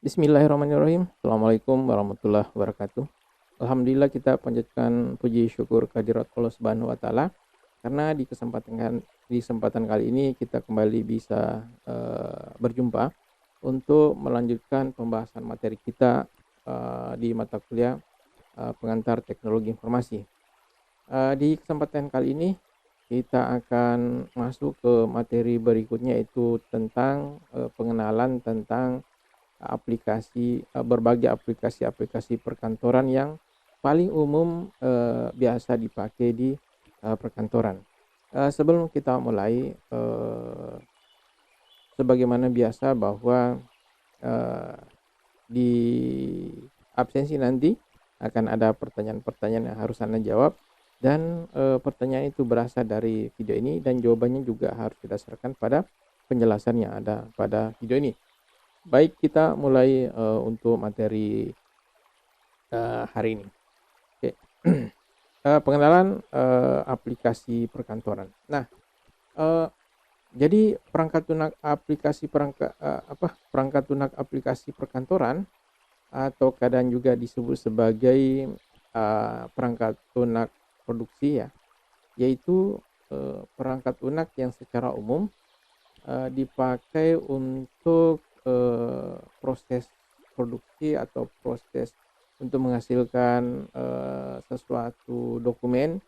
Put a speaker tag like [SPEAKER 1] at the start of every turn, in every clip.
[SPEAKER 1] Bismillahirrahmanirrahim. Assalamualaikum warahmatullahi wabarakatuh. Alhamdulillah kita panjatkan puji syukur kehadirat Allah Subhanahu wa taala karena di kesempatan kali ini kita kembali bisa berjumpa untuk melanjutkan pembahasan materi kita di mata kuliah pengantar teknologi informasi. Di kesempatan kali ini kita akan masuk ke materi berikutnya, yaitu tentang pengenalan tentang berbagai aplikasi-aplikasi perkantoran yang paling umum biasa dipakai di perkantoran. Sebelum kita mulai, sebagaimana biasa bahwa eh, di absensi nanti akan ada pertanyaan-pertanyaan yang harus Anda jawab, dan pertanyaan itu berasal dari video ini dan jawabannya juga harus didasarkan pada penjelasan yang ada pada video ini. Baik, kita mulai untuk materi hari ini. Oke. Pengenalan aplikasi perkantoran. Nah, eee, jadi perangkat lunak aplikasi perkantoran atau kadang juga disebut sebagai perangkat lunak produksi ya, yaitu perangkat lunak yang secara umum dipakai untuk proses produksi atau proses untuk menghasilkan sesuatu dokumen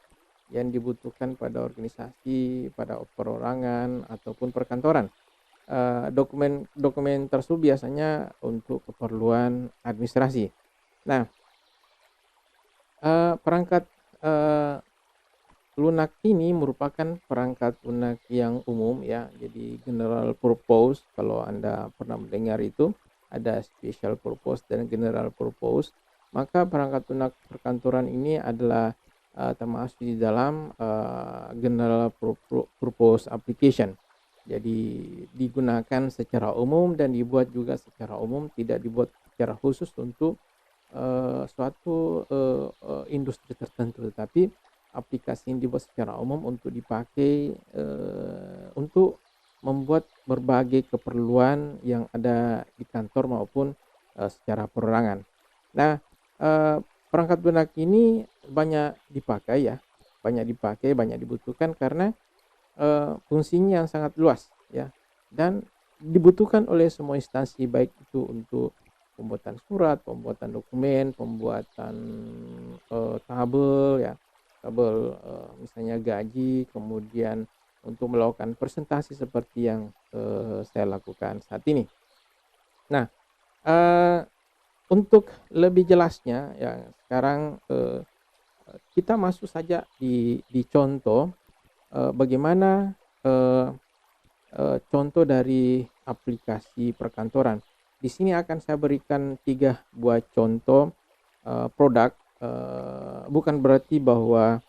[SPEAKER 1] yang dibutuhkan pada organisasi, pada perorangan ataupun perkantoran. Dokumen-dokumen tersebut biasanya untuk keperluan administrasi. Nah, perangkat lunak ini merupakan perangkat lunak yang umum ya, jadi general purpose. Kalau Anda pernah mendengar itu, ada special purpose dan general purpose. Maka perangkat lunak perkantoran ini adalah termasuk di dalam general purpose application. Jadi digunakan secara umum dan dibuat juga secara umum, tidak dibuat secara khusus untuk suatu industri tertentu, tetapi aplikasi yang dibuat secara umum untuk dipakai untuk membuat berbagai keperluan yang ada di kantor maupun secara perorangan. Nah, perangkat lunak ini banyak dipakai ya, banyak dibutuhkan karena fungsinya yang sangat luas ya, dan dibutuhkan oleh semua instansi, baik itu untuk pembuatan surat, pembuatan dokumen, pembuatan tabel ya, tabel misalnya gaji, kemudian untuk melakukan presentasi seperti yang saya lakukan saat ini. Nah, eee, untuk lebih jelasnya ya, sekarang kita masuk saja di contoh bagaimana eee contoh dari aplikasi perkantoran. Di sini akan saya berikan 3 buah contoh produk. Bukan berarti bahwa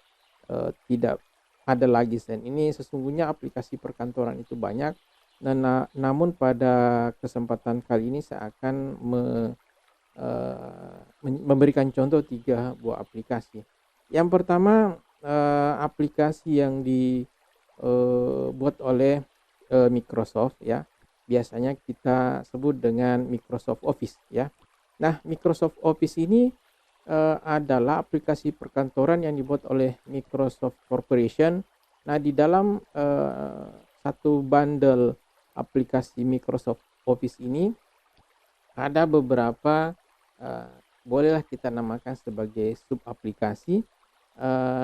[SPEAKER 1] tidak ada lagi selain ini. Sesungguhnya aplikasi perkantoran itu banyak, dan namun pada kesempatan kali ini saya akan memberikan contoh 3 buah aplikasi. Yang pertama, aplikasi yang dibuat oleh Microsoft ya. Biasanya kita sebut dengan Microsoft Office ya. Nah, Microsoft Office ini adalah aplikasi perkantoran yang dibuat oleh Microsoft Corporation. Nah, di dalam satu bundle aplikasi Microsoft Office ini ada beberapa, eee, bolehlah kita namakan sebagai sub aplikasi,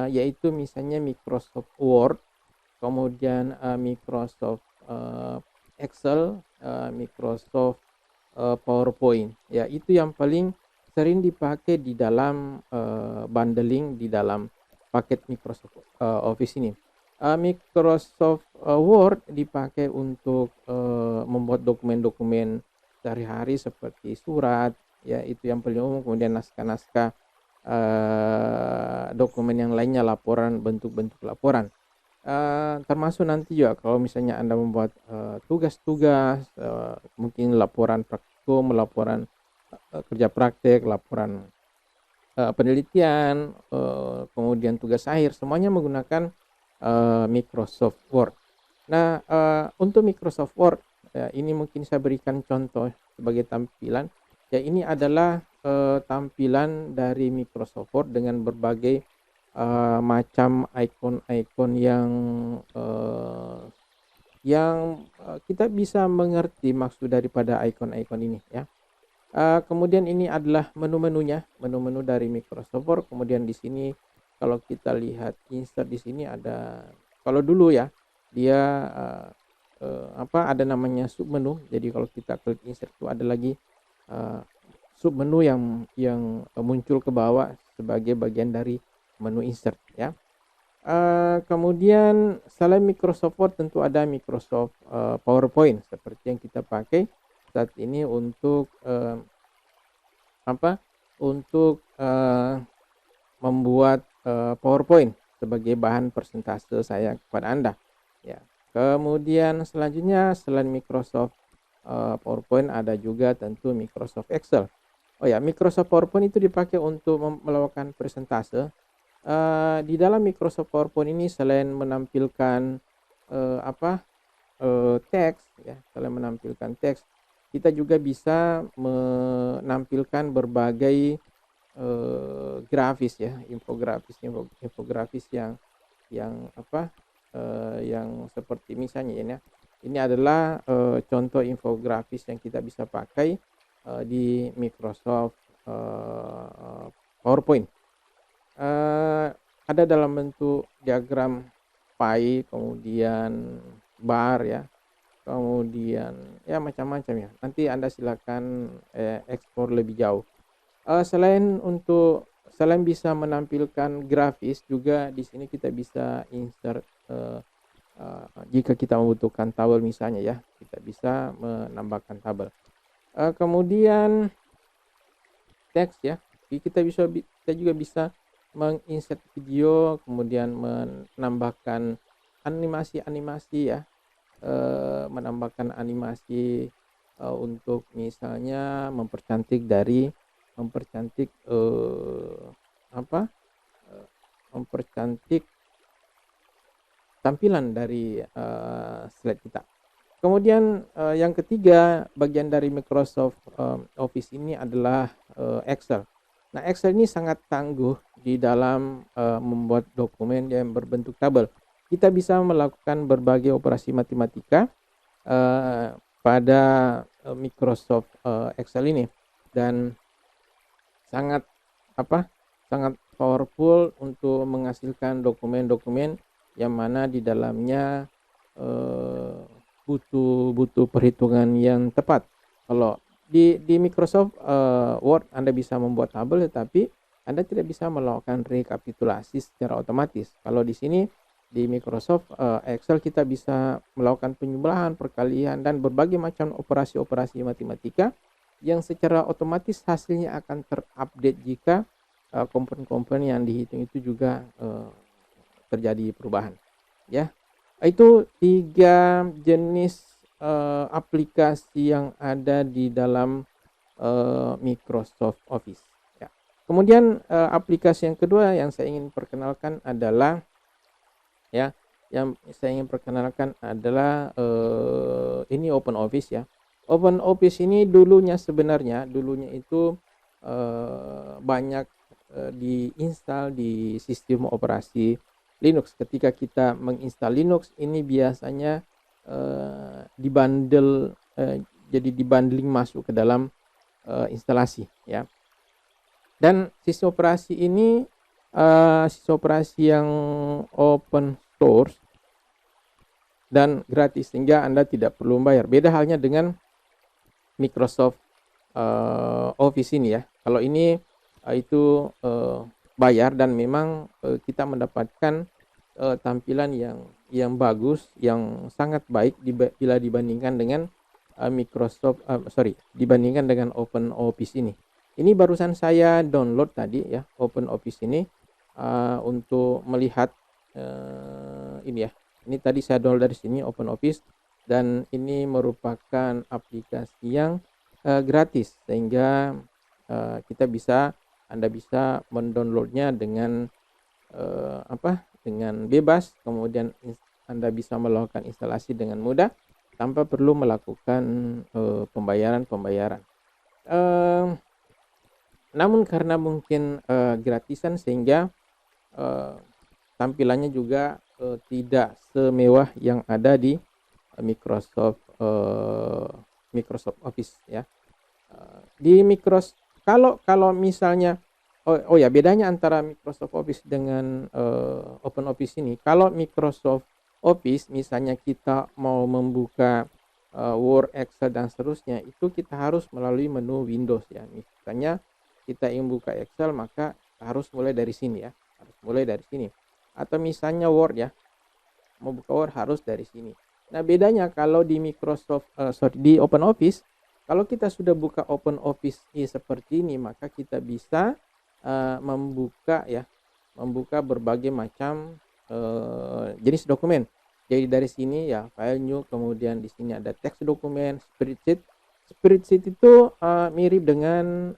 [SPEAKER 1] yaitu misalnya Microsoft Word, kemudian Microsoft Excel, Microsoft PowerPoint. Ya, itu yang paling sering dipakai di dalam bundling di dalam paket Microsoft Office ini. Microsoft Word dipakai untuk membuat dokumen-dokumen sehari-hari seperti surat, ya itu yang paling umum, kemudian naskah-naskah, dokumen yang lainnya, laporan, bentuk-bentuk laporan. Termasuk nanti juga kalau misalnya Anda membuat tugas-tugas, mungkin laporan praktikum, laporan kerja praktek, laporan penelitian, kemudian tugas akhir, semuanya menggunakan Microsoft Word. Nah, untuk Microsoft Word, ini mungkin saya berikan contoh sebagai tampilan. Ya, ini adalah tampilan dari Microsoft Word dengan berbagai macam ikon-ikon eee, yang kita bisa mengerti maksud daripada ikon-ikon ini ya. Kemudian ini adalah menu-menunya, menu-menu dari Microsoft Word. Kemudian di sini kalau kita lihat insert di sini ada, kalau dulu ya dia ada namanya submenu. Jadi kalau kita klik insert itu ada lagi eee, submenu yang muncul ke bawah sebagai bagian dari menu insert ya. Kemudian selain Microsoft Word tentu ada Microsoft PowerPoint seperti yang kita pakai saat ini untuk apa, membuat PowerPoint sebagai bahan persentase saya kepada Anda, ya. Kemudian selanjutnya selain Microsoft PowerPoint ada juga tentu Microsoft Excel. Oh ya, Microsoft PowerPoint itu dipakai untuk melakukan presentase. Di dalam Microsoft PowerPoint ini selain menampilkan teks ya, selain menampilkan teks, kita juga bisa menampilkan berbagai grafis ya, infografis yang seperti misalnya ini ya, ini adalah contoh infografis yang kita bisa pakai di Microsoft PowerPoint. Eee, ada dalam bentuk diagram pie, kemudian bar ya, kemudian ya macam-macam ya. Nanti Anda silakan explore lebih jauh. Selain bisa menampilkan grafis, juga di sini kita bisa insert eee eee, jika kita membutuhkan tabel misalnya ya, kita bisa menambahkan tabel. Kemudian teks ya, kita juga bisa menginsert video, kemudian menambahkan animasi-animasi ya, menambahkan animasi untuk misalnya mempercantik, apa, eee, mempercantik tampilan dari slide kita. Kemudian yang ketiga bagian dari Microsoft Office ini adalah Excel. Nah, Excel ini sangat tangguh di dalam membuat dokumen yang berbentuk tabel. Kita bisa melakukan berbagai operasi matematika pada Microsoft Excel ini, dan sangat apa, sangat powerful untuk menghasilkan dokumen-dokumen yang mana di dalamnya eee, butuh perhitungan yang tepat. Kalau di Microsoft Word Anda bisa membuat tabel, tetapi Anda tidak bisa melakukan rekapitulasi secara otomatis. Kalau di sini di Microsoft Excel kita bisa melakukan penyebelahan, perkalian, dan berbagai macam operasi-operasi matematika yang secara otomatis hasilnya akan terupdate jika komponen-komponen yang dihitung itu juga terjadi perubahan ya. Itu 3 jenis aplikasi yang ada di dalam Microsoft Office ya. Kemudian aplikasi yang kedua yang saya ingin perkenalkan adalah ya, ini Open Office ya. Open Office ini dulunya itu banyak diinstal di sistem operasi Linux. Ketika kita menginstal Linux ini biasanya jadi dibundling masuk ke dalam instalasi ya. Dan sistem operasi yang open source dan gratis sehingga Anda tidak perlu membayar. Beda halnya dengan Microsoft Office ini ya. Kalau ini itu bayar, dan memang kita mendapatkan tampilan yang bagus, yang sangat baik bila dibandingkan dengan dibandingkan dengan Open Office ini. Ini barusan saya download tadi ya, Open Office ini untuk melihat ini ya. Ini tadi saya download dari sini Open Office, dan ini merupakan aplikasi yang gratis sehingga Anda bisa mendownloadnya dengan dengan bebas. Kemudian Anda bisa melakukan instalasi dengan mudah tanpa perlu melakukan pembayaran. Namun karena mungkin gratisan sehingga eh, tampilannya juga tidak semewah yang ada di Microsoft Office ya. Di Microsoft, kalau misalnya, oh ya, bedanya antara Microsoft Office dengan Open Office ini, kalau Microsoft Office misalnya kita mau membuka Word, Excel dan seterusnya, itu kita harus melalui menu Windows ya. Misalnya kita ingin buka Excel, maka harus mulai dari sini ya, harus mulai dari sini. Atau misalnya Word ya, mau buka Word harus dari sini. Nah, bedanya kalau di di Open Office, kalau kita sudah buka Open Office seperti ini, maka kita bisa membuka berbagai macam jenis dokumen. Jadi dari sini ya file new, kemudian di sini ada teks dokumen, spreadsheet. Spreadsheet itu mirip dengan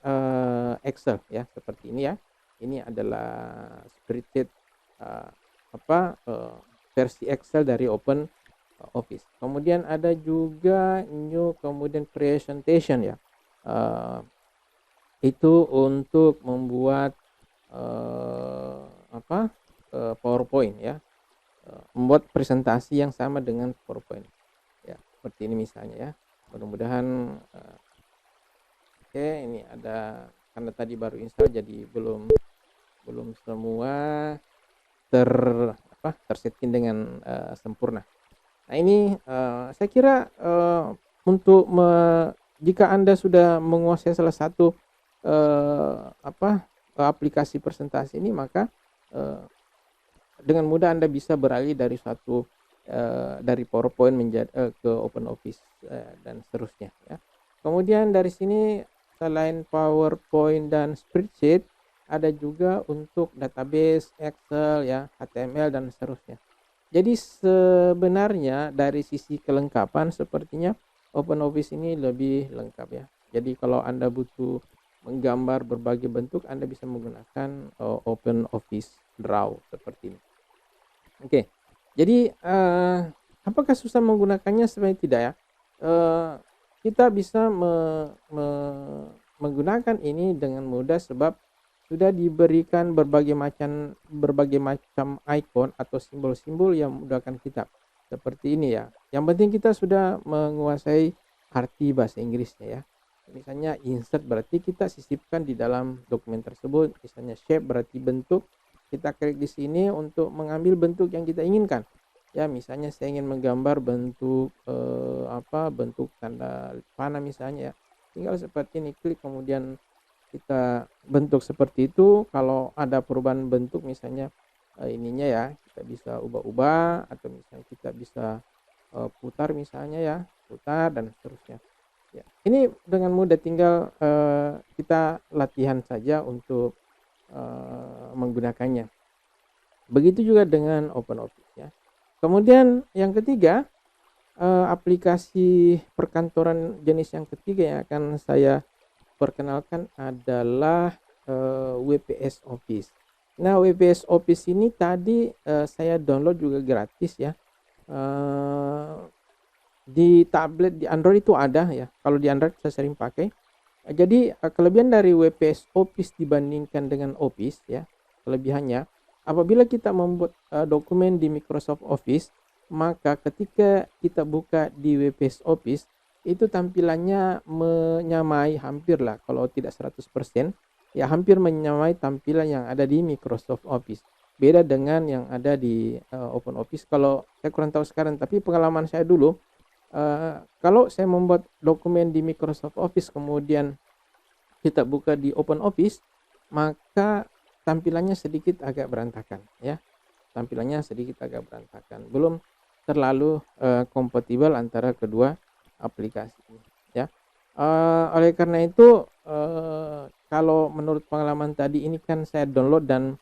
[SPEAKER 1] Excel ya, seperti ini ya. Ini adalah spreadsheet uh, apa uh, versi Excel dari Open Office. Kemudian ada juga new, kemudian presentation ya. Uh, itu untuk membuat uh, apa PowerPoint ya. Membuat presentasi yang sama dengan PowerPoint. Ya, seperti ini misalnya ya. Mudah-mudahan oke, ini ada, karena tadi baru install jadi belum belum semua ter tersetting dengan sempurna. Nah, ini saya kira untuk jika Anda sudah menguasai salah satu aplikasi presentasi ini, maka uh, dengan mudah Anda bisa beralih dari dari PowerPoint menjadi ke Open Office dan seterusnya ya. Kemudian dari sini selain PowerPoint dan spreadsheet, ada juga untuk database, Excel ya, HTML dan seterusnya. Jadi sebenarnya dari sisi kelengkapan sepertinya Open Office ini lebih lengkap ya. Jadi kalau Anda butuh menggambar berbagai bentuk, Anda bisa menggunakan Open Office Draw seperti ini. Oke, jadi apakah susah menggunakannya? Sebenarnya tidak ya. Kita bisa menggunakan ini dengan mudah sebab sudah diberikan berbagai macam icon atau simbol-simbol yang memudahkan kita. Seperti ini ya. Yang penting kita sudah menguasai arti bahasa Inggrisnya ya. Misalnya insert berarti kita sisipkan di dalam dokumen tersebut. Misalnya shape berarti bentuk, kita klik di sini untuk mengambil bentuk yang kita inginkan ya. Misalnya saya ingin menggambar bentuk bentuk tanda panah misalnya ya, tinggal seperti ini, klik kemudian kita bentuk seperti itu. Kalau ada perubahan bentuk misalnya ininya ya, kita bisa ubah-ubah, atau misalnya kita bisa putar misalnya ya, putar dan seterusnya ya. Ini dengan mudah, tinggal kita latihan saja untuk menggunakannya. Begitu juga dengan Open Office ya. Kemudian yang ketiga, aplikasi perkantoran jenis yang ketiga yang akan saya perkenalkan adalah WPS Office. Nah, WPS Office ini tadi saya download juga gratis ya. Di tablet, di Android itu ada ya. Kalau di Android saya sering pakai. Jadi kelebihan dari WPS Office dibandingkan dengan Office ya, kelebihannya apabila kita membuat dokumen di Microsoft Office, maka ketika kita buka di WPS Office itu tampilannya menyamai, hampir lah, kalau tidak 100% ya, hampir menyamai tampilan yang ada di Microsoft Office. Beda dengan yang ada di Open Office. Kalau saya kurang tahu sekarang, tapi pengalaman saya dulu, kalau saya membuat dokumen di Microsoft Office kemudian kita buka di Open Office, maka tampilannya sedikit agak berantakan ya. Tampilannya sedikit agak berantakan. Belum terlalu kompatibel antara kedua aplikasi ya. Oleh karena itu kalau menurut pengalaman tadi, ini kan saya download dan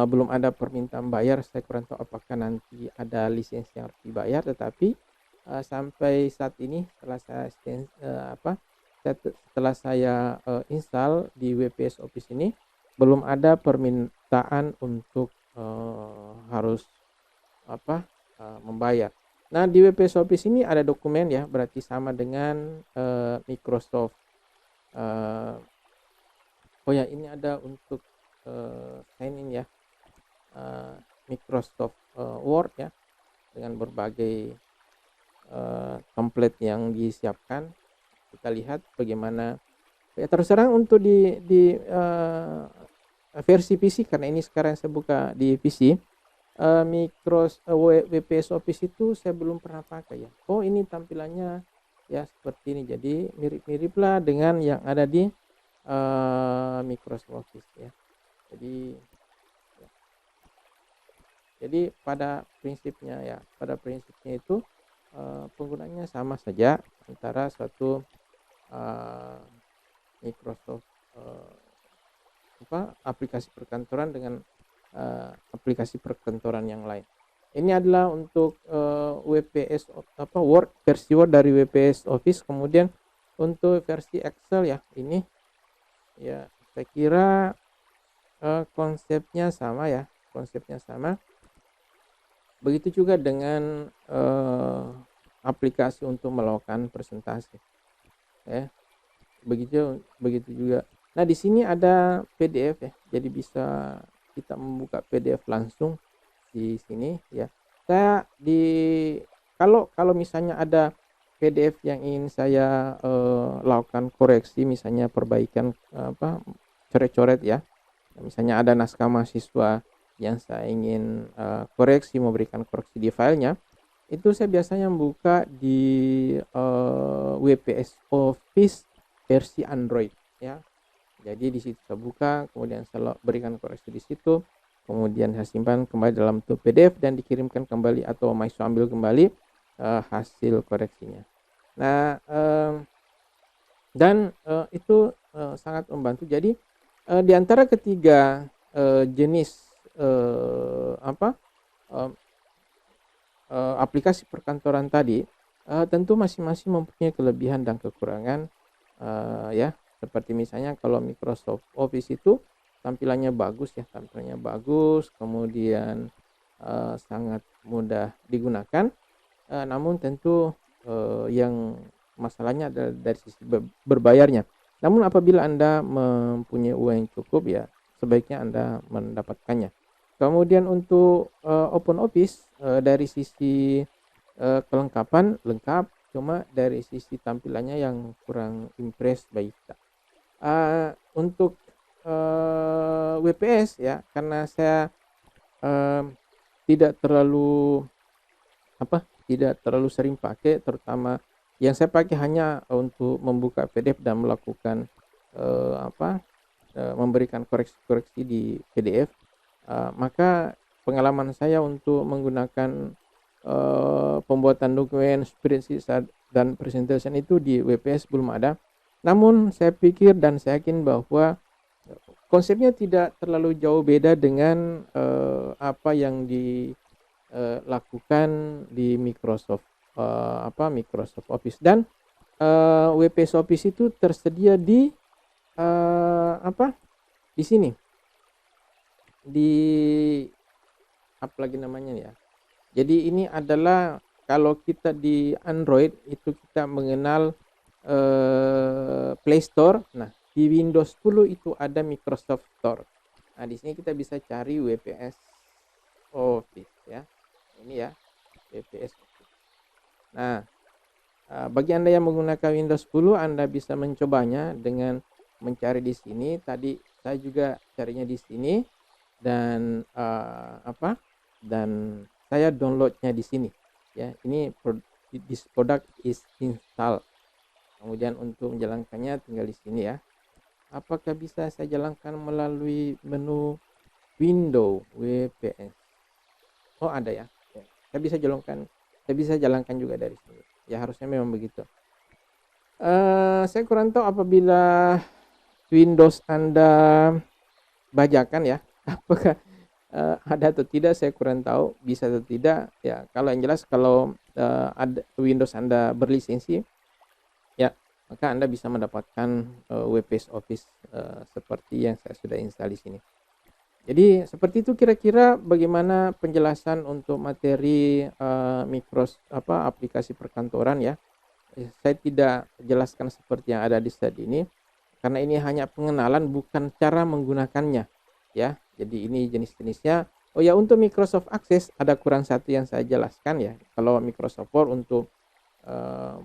[SPEAKER 1] belum ada permintaan bayar. Saya kurang tahu apakah nanti ada lisensi yang harus dibayar, tetapi sampai saat ini setelah saya install di WPS Office ini, belum ada permintaan untuk harus membayar. Nah, di WPS Office ini ada dokumen ya, berarti sama dengan Microsoft uh, oh ya, ini ada untuk sign in ya, uh, Microsoft Word ya, dengan berbagai template yang disiapkan. Kita lihat bagaimana ya. Terus terang untuk di versi PC, karena ini sekarang saya buka di PC, Microsoft WPS Office itu saya belum pernah pakai ya. Oh, ini tampilannya ya seperti ini. Jadi mirip-mirip lah dengan yang ada di Microsoft Office ya. Jadi pada prinsipnya itu penggunanya sama saja antara suatu Microsoft aplikasi perkantoran dengan aplikasi perkantoran yang lain. Ini adalah untuk WPS Word, versi Word dari WPS Office. Kemudian untuk versi Excel ya, ini ya saya kira konsepnya sama ya, Begitu juga dengan aplikasi untuk melakukan presentasi ya. Begitu juga. Nah, di sini ada PDF ya. Jadi bisa kita membuka PDF langsung di sini ya. Saya kalau misalnya ada PDF yang ingin saya lakukan koreksi, misalnya perbaikan coret-coret ya. Misalnya ada naskah mahasiswa yang saya ingin koreksi, memberikan koreksi di filenya, itu saya biasanya membuka di WPS Office versi Android ya. Jadi di situ saya buka, kemudian saya berikan koreksi di situ, kemudian saya simpan kembali dalam bentuk PDF dan dikirimkan kembali atau mahasiswa ambil kembali hasil koreksinya. Nah, dan itu sangat membantu. Jadi di antara ketiga jenis aplikasi perkantoran tadi, tentu masing-masing mempunyai kelebihan dan kekurangan ya. Seperti misalnya kalau Microsoft Office itu tampilannya bagus, kemudian sangat mudah digunakan. Namun tentu yang masalahnya adalah dari sisi berbayarnya. Namun apabila Anda mempunyai uang yang cukup ya, sebaiknya Anda mendapatkannya. Kemudian untuk Open Office dari sisi kelengkapan lengkap, cuma dari sisi tampilannya yang kurang impress bagi kita. Untuk WPS ya, karena saya tidak terlalu sering pakai, terutama yang saya pakai hanya untuk membuka PDF dan melakukan memberikan koreksi-koreksi di PDF. Maka pengalaman saya untuk menggunakan pembuatan dokumen, spreadsheet dan presentation itu di WPS belum ada. Namun saya pikir dan saya yakin bahwa konsepnya tidak terlalu jauh beda dengan apa yang dilakukan di Microsoft Microsoft Office. Dan WPS Office itu tersedia di di sini, di apa lagi namanya ya. Jadi ini adalah kalau kita di Android itu kita mengenal Play Store. Nah, di Windows 10 itu ada Microsoft Store. Nah, di sini kita bisa cari WPS Office ya. Ini ya, WPS Office. Nah, bagi Anda yang menggunakan Windows 10, Anda bisa mencobanya dengan mencari di sini. Tadi saya juga carinya di sini dan dan saya downloadnya di sini ya. Ini this product is installed. Kemudian untuk menjalankannya tinggal di sini ya. Apakah bisa saya jalankan melalui menu window WPS? Oh, ada ya. Saya bisa jalankan juga dari sini. Ya, harusnya memang begitu. Saya kurang tahu apabila Windows Anda bajakan ya. Apakah ada atau tidak, saya kurang tahu, bisa atau tidak ya. Kalau yang jelas kalau ada Windows Anda berlisensi ya, maka Anda bisa mendapatkan WPS Office seperti yang saya sudah install di sini. Jadi seperti itu kira-kira bagaimana penjelasan untuk materi aplikasi perkantoran ya. Saya tidak jelaskan seperti yang ada di slide ini. karena ini hanya pengenalan bukan cara menggunakannya ya. Jadi ini jenis-jenisnya. Oh ya, untuk Microsoft Access ada kurang satu yang saya jelaskan ya. Kalau Microsoft Word untuk eh,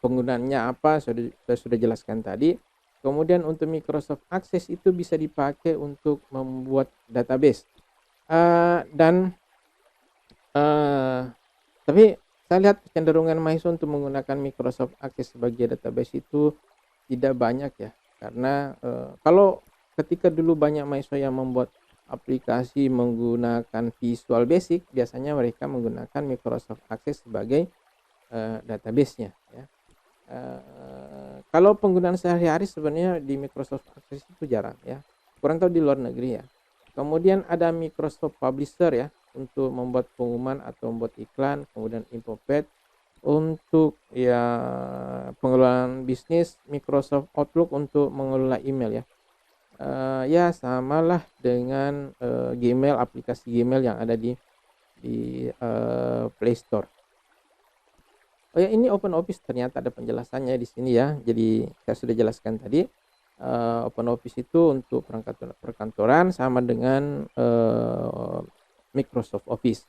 [SPEAKER 1] penggunaannya apa saya sudah jelaskan tadi. Kemudian untuk Microsoft Access itu bisa dipakai untuk membuat database. Dan tapi saya lihat kecenderungan mahasiswa untuk menggunakan Microsoft Access sebagai database itu tidak banyak ya. Karena kalau ketika dulu banyak mahasiswa yang membuat aplikasi menggunakan Visual Basic, biasanya mereka menggunakan Microsoft Access sebagai database-nya ya. Kalau penggunaan sehari-hari sebenarnya di Microsoft Access itu jarang ya. Kurang tahu di luar negeri ya. Kemudian ada Microsoft Publisher ya untuk membuat pengumuman atau membuat iklan, kemudian InfoPad untuk ya pengelolaan bisnis, Microsoft Outlook untuk mengelola email ya. Ya samalah dengan Gmail, aplikasi Gmail yang ada di Play Store. Oh ya, ini Open Office ternyata ada penjelasannya di sini ya. Jadi saya sudah jelaskan tadi. Open Office itu untuk perangkat perkantoran sama dengan Microsoft Office.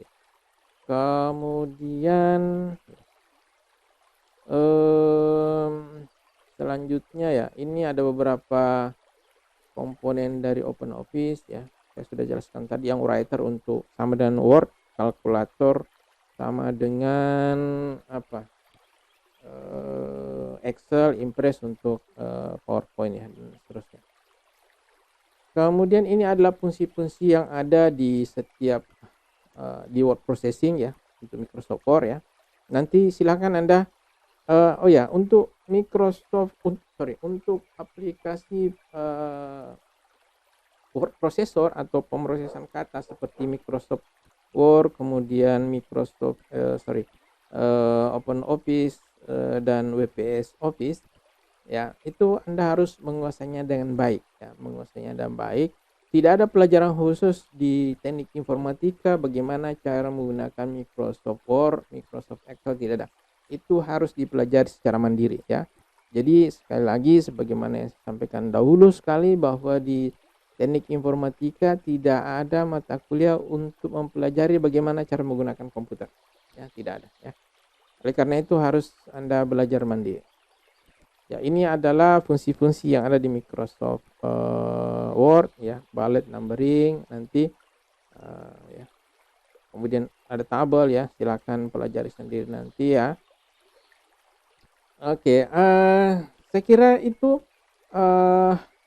[SPEAKER 1] Kemudian selanjutnya ya, ini ada beberapa komponen dari Open Office ya. Saya sudah jelaskan tadi yang writer untuk sama dengan Word, kalkulator sama dengan apa? Excel, Impress untuk PowerPoint ya, dan seterusnya. Kemudian ini adalah fungsi-fungsi yang ada di setiap di word processing ya untuk Microsoft Word ya. Nanti silakan Anda oh ya, untuk untuk aplikasi word processor atau pemrosesan kata seperti Microsoft Word, kemudian Microsoft Open Office dan WPS Office ya, itu Anda harus menguasainya dengan baik ya, menguasainya dengan baik. Tidak ada pelajaran khusus di teknik informatika bagaimana cara menggunakan Microsoft Word, Microsoft Excel, tidak ada. Itu harus dipelajari secara mandiri ya. Jadi sekali lagi sebagaimana yang saya sampaikan dahulu sekali bahwa di teknik informatika tidak ada mata kuliah untuk mempelajari bagaimana cara menggunakan komputer. Ya, tidak ada ya. Oleh karena itu harus Anda belajar mandiri. Ya, ini adalah fungsi-fungsi yang ada di Microsoft Word ya, bullet numbering nanti ya. Kemudian ada tabel ya, silakan pelajari sendiri nanti ya. Oke, saya kira itu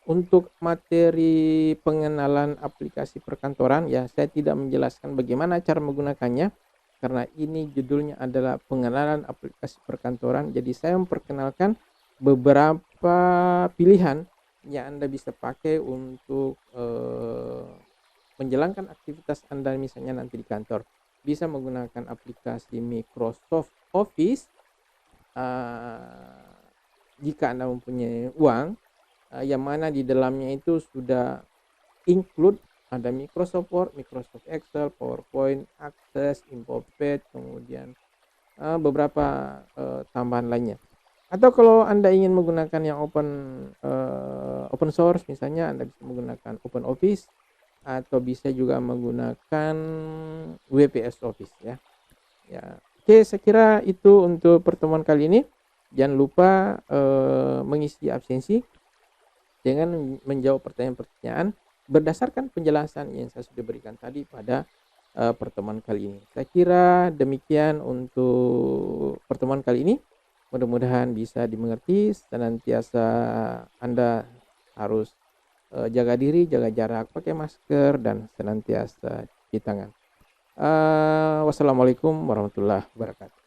[SPEAKER 1] untuk materi pengenalan aplikasi perkantoran ya. Saya tidak menjelaskan bagaimana cara menggunakannya karena ini judulnya adalah pengenalan aplikasi perkantoran. Jadi saya memperkenalkan beberapa pilihan yang Anda bisa pakai untuk menjalankan aktivitas Anda misalnya nanti di kantor. Bisa menggunakan aplikasi Microsoft Office jika Anda mempunyai uang, yang mana di dalamnya itu sudah include ada Microsoft Word, Microsoft Excel, PowerPoint, Access, InfoPad, kemudian beberapa tambahan lainnya. Atau kalau Anda ingin menggunakan yang open source, misalnya Anda bisa menggunakan Open Office atau bisa juga menggunakan WPS Office ya. Ya, oke, saya kira itu untuk pertemuan kali ini. Jangan lupa mengisi absensi dengan menjawab pertanyaan-pertanyaan berdasarkan penjelasan yang saya sudah berikan tadi pada pertemuan kali ini. Saya kira demikian untuk pertemuan kali ini. Mudah-mudahan bisa dimengerti. Senantiasa Anda harus jaga diri, jaga jarak, pakai masker, dan senantiasa cuci tangan. Wassalamualaikum warahmatullahi wabarakatuh.